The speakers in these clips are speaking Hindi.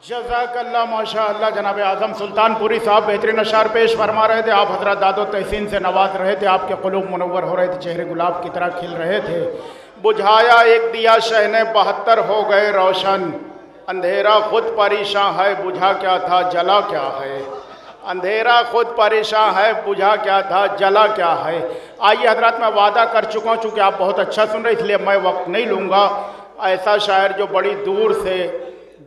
जज़ाकल्लाह माशाअल्लाह। जनाब आज़म सुल्तानपुरी साहब बेहतरीन अशार पेश फरमा रहे थे। आप हज़रत दादो तहसीन से नवाज रहे थे। आपके क़ुलूब मुनव्वर हो रहे थे, चेहरे गुलाब की तरह खिल रहे थे। बुझाया एक दिया शहने 72 हो गए रोशन। अंधेरा खुद परेशान है, बुझा क्या था जला क्या है। अंधेरा खुद परेशान है, बुझा क्या था जला क्या है। आइए हजरत, मैं वादा कर चुका हूँ, चूँकि आप बहुत अच्छा सुन रहे इसलिए मैं वक्त नहीं लूँगा। ऐसा शायर जो बड़ी दूर से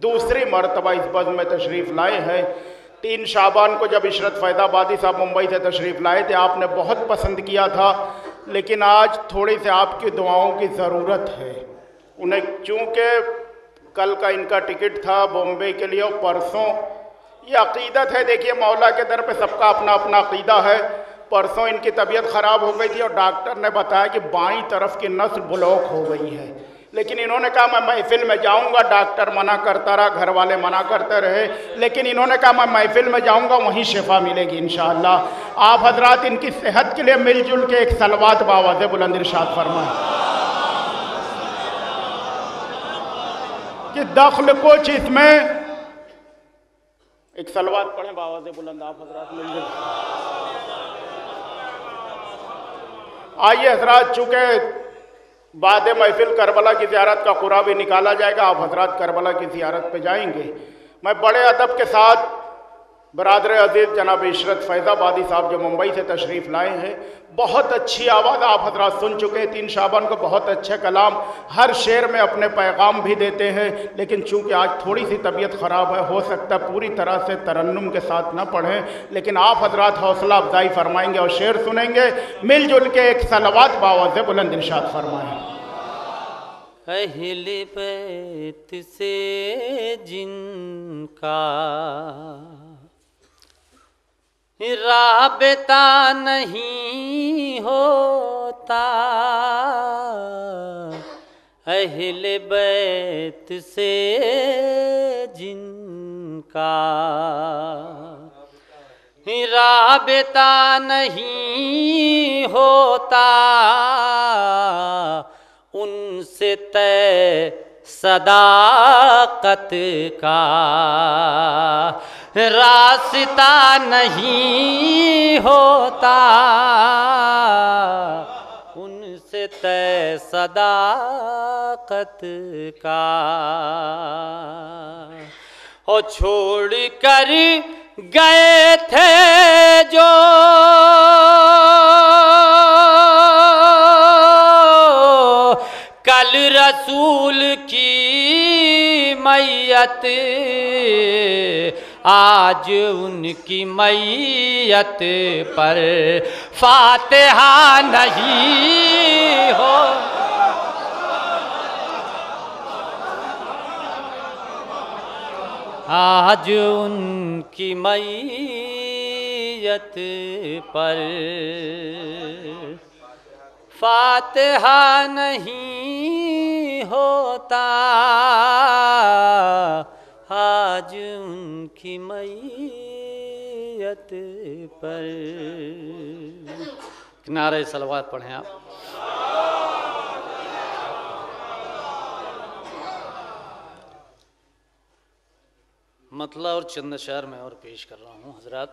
दूसरी मरतबा इस बज़्म में तशरीफ़ लाए हैं। 3 शाबान को जब इशरत फैज़ाबादी साहब मुंबई से तशरीफ़ लाए थे, आपने बहुत पसंद किया था, लेकिन आज थोड़ी सी आपकी दुआओं की ज़रूरत है उन्हें, चूँकि कल का इनका टिकट था बॉम्बे के लिए और परसों ये अक़ीदत है। देखिए, मौला के दर पे सबका अपना अपना अक़ीदा है। परसों इनकी तबीयत ख़राब हो गई थी और डॉक्टर ने बताया कि बाईं तरफ की नस ब्लॉक हो गई है, लेकिन इन्होंने कहा मैं महफिल में जाऊंगा। डॉक्टर मना करता रहा, घर वाले मना करते रहे, लेकिन इन्होंने कहा मैं महफिल में जाऊंगा, वहीं शिफा मिलेगी इंशाअल्लाह। आप हजरात इनकी सेहत के लिए मिलजुल के एक सलवात बावाज़े बुलंद इरशाद फरमाएं कि दखल कुछ इसमें। एक सलवात पढ़ें बावाज़े बुलंद, आप हजरात मिलजुल। आइए हजरात, चूँकि बाद महफिल करबला की ज़ियारत का कुरा भी निकाला जाएगा, आप हजरात करबला की ज़ियारत पे जाएंगे। मैं बड़े अदब के साथ बरादर अजीज़ जनाब इशरत फैज़ाबादी साहब जो मुंबई से तशरीफ़ लाए हैं, बहुत अच्छी आवाज़ आप हजरात सुन चुके हैं। 3 शाबान को बहुत अच्छे कलाम, हर शेर में अपने पैगाम भी देते हैं, लेकिन चूँकि आज थोड़ी सी तबीयत ख़राब है, हो सकता है पूरी तरह से तरन्नुम के साथ न पढ़ें, लेकिन आप हजरात हौसला अफजाई फरमाएंगे और शेर सुनेंगे। मिलजुल के एक सलवात बावाज़े बुलंद इरशाद फरमाएं। अहले बैत से जिनका राबता नहीं होता, अहले बैत से जिनका राबता नहीं होता, उनसे तय सदाकत का रास्ता नहीं होता, उनसे तय सदाकत का। और छोड़ कर गए थे जो कल रसूल की मैयत, आज उनकी मैयत पर फातिहा नहीं हो। आज उनकी मैयत पर फातिहा नहीं होता, आज उनकी मैयत पर। किनारे सलवात पढ़ें आप। मतलब और चंद शार में और पेश कर रहा हूँ हजरात।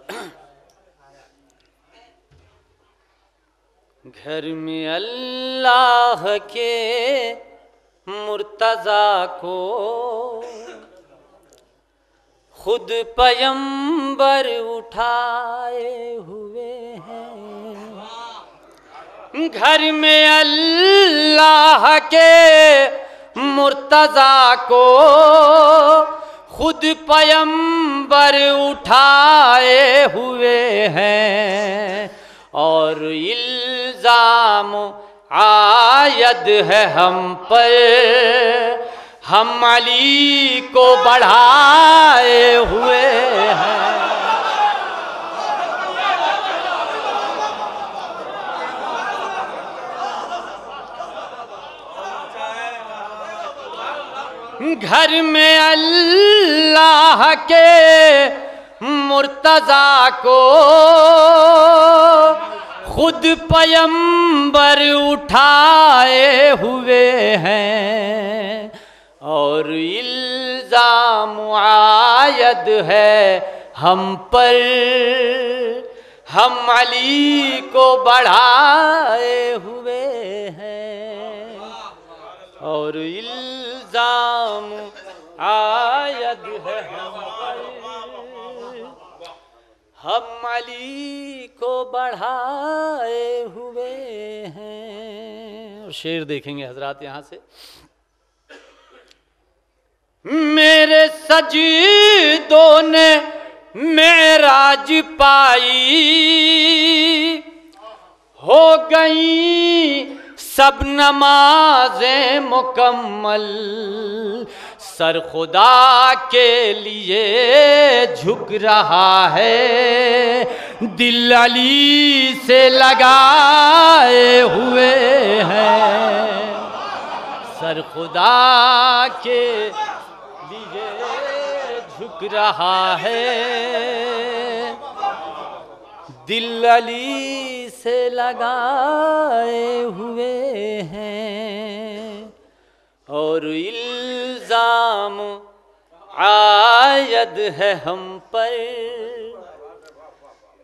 घर में अल्लाह के मुर्तज़ा को खुद पैगंबर उठाए हुए हैं। घर में अल्लाह के मुर्तज़ा को खुद पैगंबर उठाए हुए हैं, और इल्ज़ाम आयद है हम पर, हम अली को बढ़ाए हुए हैं। घर में अल्लाह के मुर्तज़ा को खुद पैगंबर उठाए हुए हैं, और इल्जाम आयद है हम पर, हम अली को बढ़ाए हुए हैं। और इल्जाम आयद है हम पर, हम अली को बढ़ाए हुए हैं। और शेर देखेंगे हजरात यहाँ से। मेरे सजदों ने मेराज पाई, हो गई सब नमाजें मुकम्मल। सर खुदा के लिए झुक रहा है, दिल अली से लगाए हुए हैं। सर खुदा के लिए झुक रहा है, दिल अली से लगाए हुए हैं। और इल्जाम आयद है हम पर,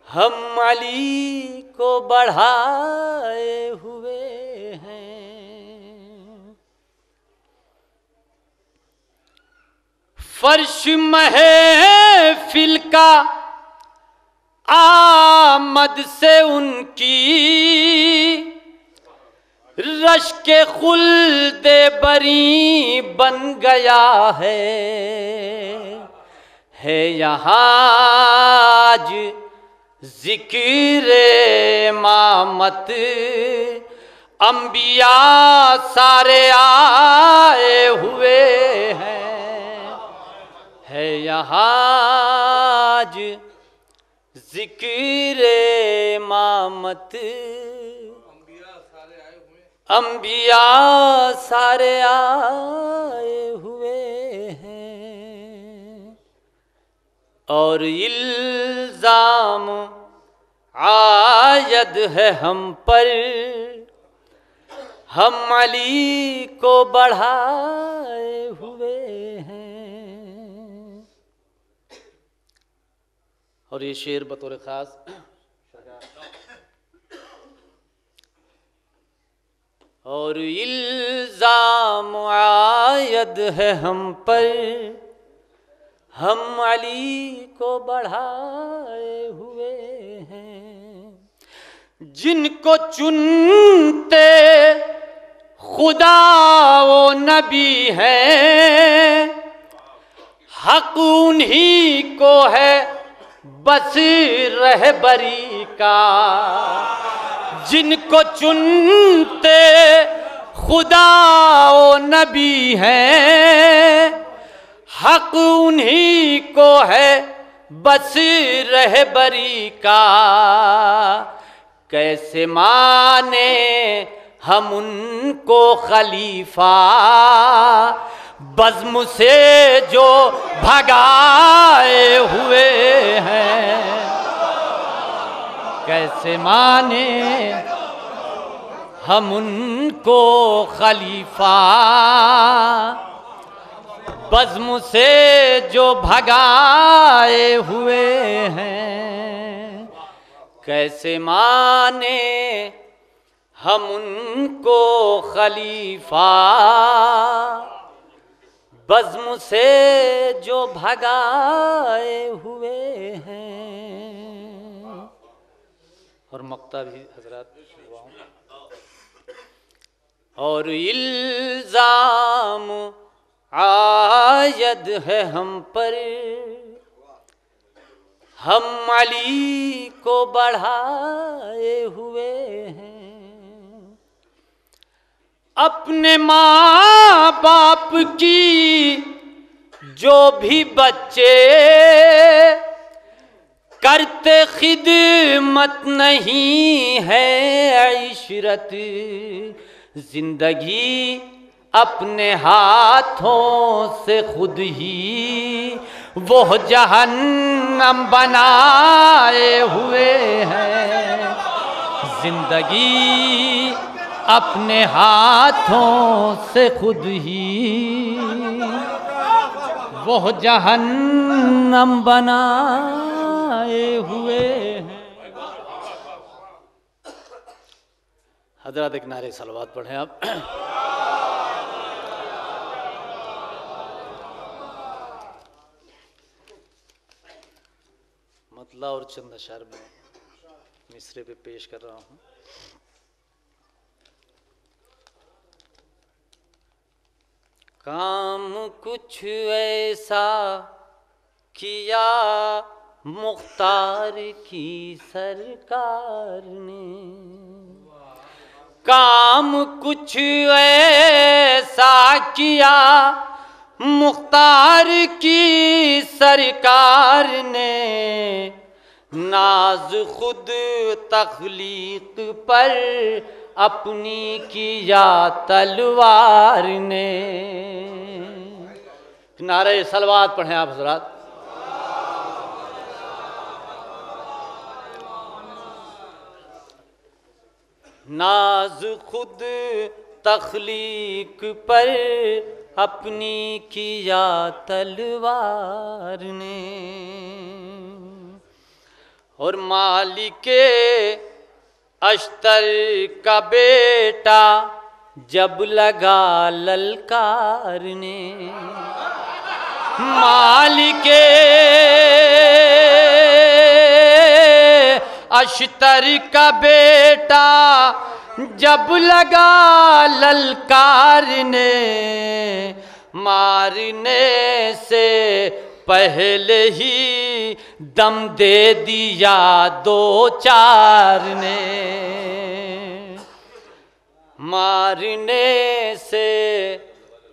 हम अली को बढ़ाए हुए हैं। फर्श महफिल का आमद से उनकी, रश के खुल्दे बरी बन गया है यहाँ आज जिक्र इमामत। अंबिया सारे आए हुए है यहाँ आज जिक्र इमामत। अंबिया सारे आए हुए हैं। और इल्जाम आयद है हम पर, हम अली को बढ़ाए हुए हैं। और ये शेर बतौर खास और इल्जाम आयद है हम पर, हम अली को बढ़ाए हुए हैं। जिनको चुनते खुदा वो नबी है, हक उन्हीं को है बस रहबरी का। जिनको चुनते खुदा वो नबी है, हक उन्हीं को है बस रहबरी का। कैसे माने हम उनको खलीफा, बज़्म से जो भगाए हुए हैं। कैसे माने हम उनको खलीफा, बज़्म से जो भगाए हुए हैं। कैसे माने हम उनको खलीफा, बज़्म से जो भगाए हुए हैं। और मक्ता भी हजरात और इल्जाम आयद है हम पर, हम अली को बढ़ाए हुए हैं। अपने माँ बाप की जो भी बच्चे करते खिदमत नहीं है इशरत, जिंदगी अपने हाथों से खुद ही वो जहन्नम बनाए हुए हैं। जिंदगी अपने हाथों से खुद ही वो जहन्नम बनाए हुए हैं। हजरत एक नारे सलवात पढ़ें आप। मतला और चंद अशर में मिसरे पे पेश कर रहा हूँ। काम कुछ ऐसा किया मुख्तार की सरकार ने, काम कुछ ऐसा किया मुख्तार की सरकार ने, नाज खुद तख्लीक पर अपनी किया तलवार ने। नारे सलवात पढ़ें आप हजरात। नाज खुद तख्लीक पर अपनी किया तलवार ने, और मालिके अश्तर का बेटा जब लगा ललकारने, मालिके अश्तर का बेटा जब लगा ललकारने, मारने से पहले ही दम दे दिया दो चार ने, मारने से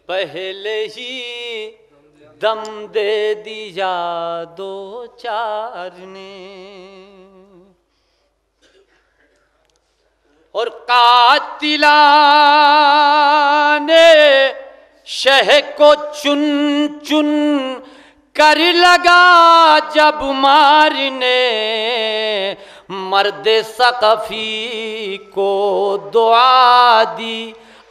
पहले ही दम दे दिया दो चार ने। और कातिलाने शह को चुन चुन कर लगा जब मारने, मर्द सकफी को दुआ दी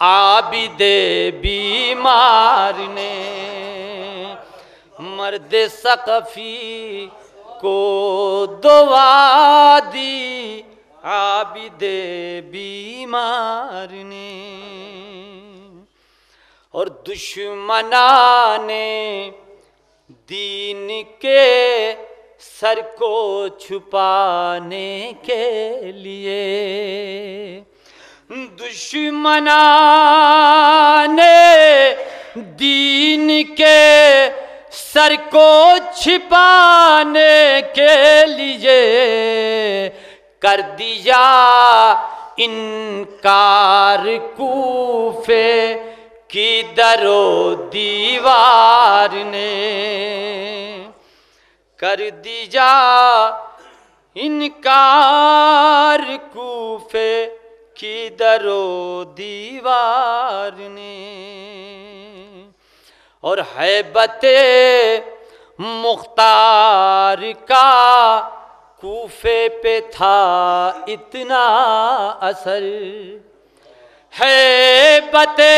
आबिदे बीमार ने, मर्द सकफी को दुआ दी आबिदे बीमार ने। और दुश्मनाने दीन के सर को छुपाने के लिए, दुश्मनाने दीन के सर को छिपाने के लिए कर दिया इनकार कूफे की दरो दीवार ने, कर दिया इनकार कूफे की दरो दीवार ने। और हैबते मुख्तार का कूफे पे था इतना असर, हैबते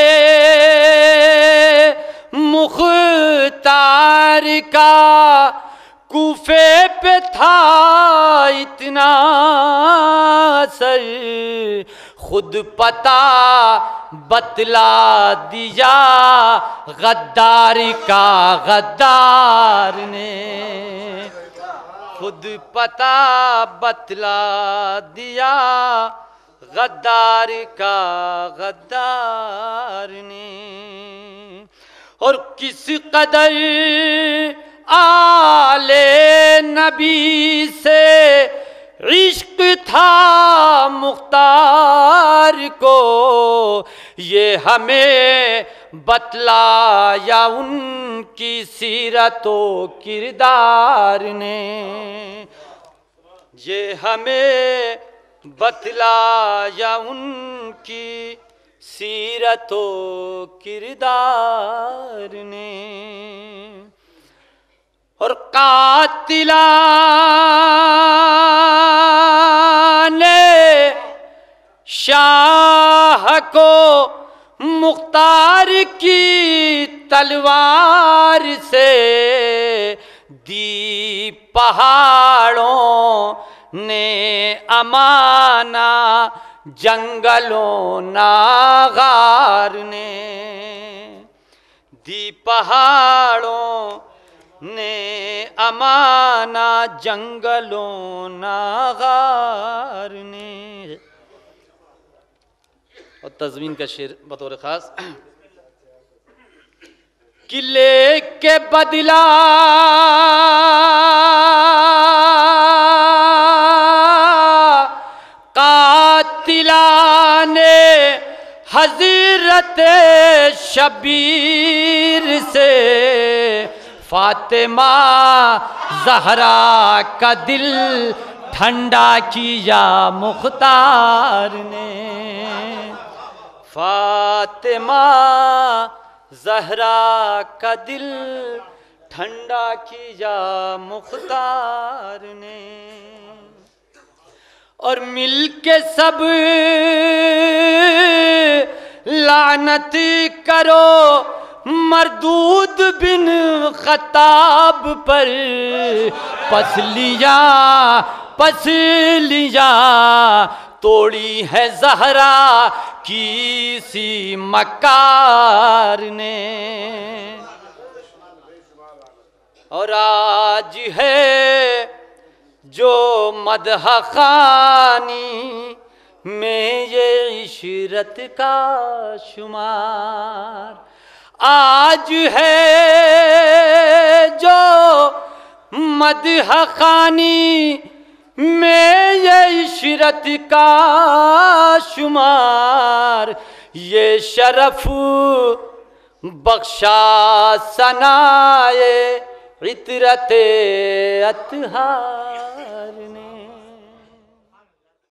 मुख्तार का कूफे पे था इतना असर, खुद पता बतला दिया गद्दार का गद्दार ने, खुद पता बतला दिया गद्दार का गद्दार ने। और किस कदर आले नबी से इश्क था मुख्तार को, ये हमें बतलाया उनकी सीरतो किरदार ने, ये हमें बतलाया उनकी सीरतो किरदार ने। और कातिलाने शाह को मुख्तार की तलवार से दी पहाड़ों ने अमाना, जंगलों नागार ने दी पहाड़ों ने अमाना, जंगलों नागार ने। और तज़मीन का शेर बतौर ख़ास, किले के बदला कातिलाने हज़रत शबीर से फातिमा ज़हरा का दिल ठंडा किया मुख्तार ने। फातिमा ज़हरा का दिल ठंडा किया मुख्तार ने। और मिल के सब लानत करो मरदूद बिन खताब पर, पसलियाँ तोड़ी है ज़हरा की सी मकार ने। और आज है जो मदह खानी में ये इशरत का शुमार, आज है जो मदह खानी में ये इशरत का शुमार, ये शरफ बख्शा सनाए इतरते अतहार ने।